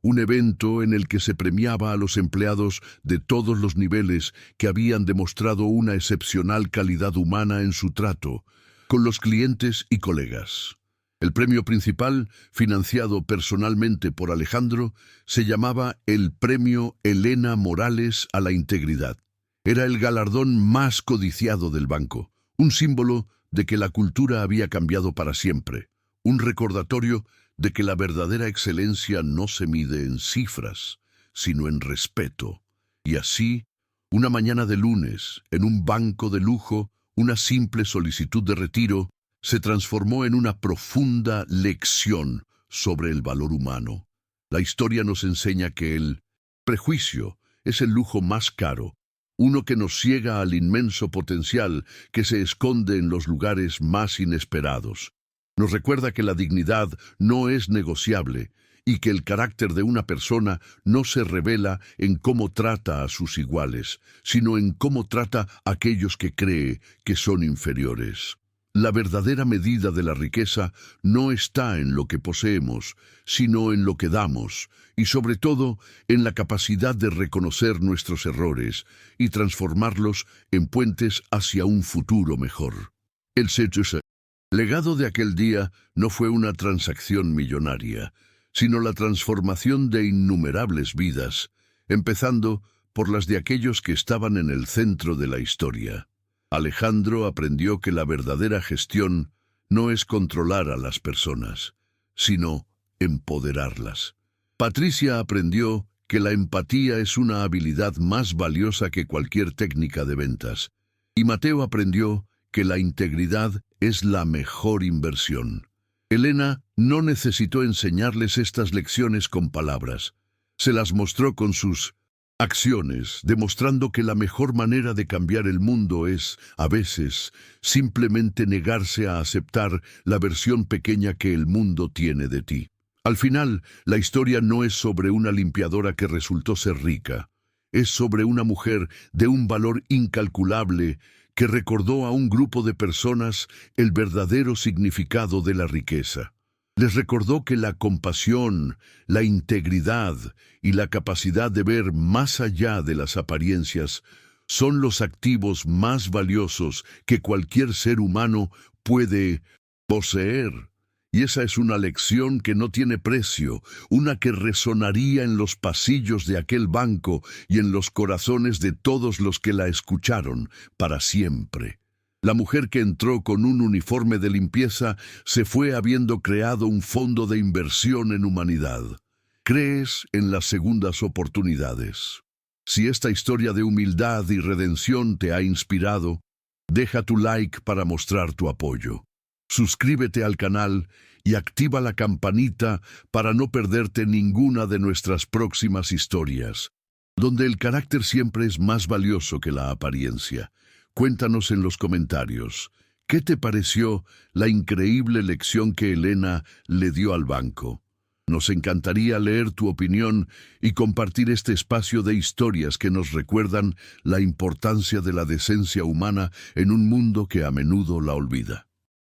Speaker 1: un evento en el que se premiaba a los empleados de todos los niveles que habían demostrado una excepcional calidad humana en su trato con los clientes y colegas. El premio principal, financiado personalmente por Alejandro, se llamaba el Premio Elena Morales a la Integridad. Era el galardón más codiciado del banco, un símbolo de que la cultura había cambiado para siempre, un recordatorio de que la verdadera excelencia no se mide en cifras, sino en respeto. Y así, una mañana de lunes, en un banco de lujo, una simple solicitud de retiro se transformó en una profunda lección sobre el valor humano. La historia nos enseña que el prejuicio es el lujo más caro, uno que nos ciega al inmenso potencial que se esconde en los lugares más inesperados. Nos recuerda que la dignidad no es negociable y que el carácter de una persona no se revela en cómo trata a sus iguales, sino en cómo trata a aquellos que cree que son inferiores. La verdadera medida de la riqueza no está en lo que poseemos, sino en lo que damos, y sobre todo en la capacidad de reconocer nuestros errores y transformarlos en puentes hacia un futuro mejor. El legado de aquel día no fue una transacción millonaria, sino la transformación de innumerables vidas, empezando por las de aquellos que estaban en el centro de la historia. Alejandro aprendió que la verdadera gestión no es controlar a las personas, sino empoderarlas. Patricia aprendió que la empatía es una habilidad más valiosa que cualquier técnica de ventas. Y Mateo aprendió que la integridad es la mejor inversión. Elena no necesitó enseñarles estas lecciones con palabras. Se las mostró con sus acciones, demostrando que la mejor manera de cambiar el mundo es, a veces, simplemente negarse a aceptar la versión pequeña que el mundo tiene de ti. Al final, la historia no es sobre una limpiadora que resultó ser rica. Es sobre una mujer de un valor incalculable que recordó a un grupo de personas el verdadero significado de la riqueza. Les recordó que la compasión, la integridad y la capacidad de ver más allá de las apariencias son los activos más valiosos que cualquier ser humano puede poseer. Y esa es una lección que no tiene precio, una que resonaría en los pasillos de aquel banco y en los corazones de todos los que la escucharon para siempre. La mujer que entró con un uniforme de limpieza se fue habiendo creado un fondo de inversión en humanidad. ¿Crees en las segundas oportunidades? Si esta historia de humildad y redención te ha inspirado, deja tu like para mostrar tu apoyo. Suscríbete al canal y activa la campanita para no perderte ninguna de nuestras próximas historias, donde el carácter siempre es más valioso que la apariencia. Cuéntanos en los comentarios, ¿qué te pareció la increíble lección que Elena le dio al banco? Nos encantaría leer tu opinión y compartir este espacio de historias que nos recuerdan la importancia de la decencia humana en un mundo que a menudo la olvida.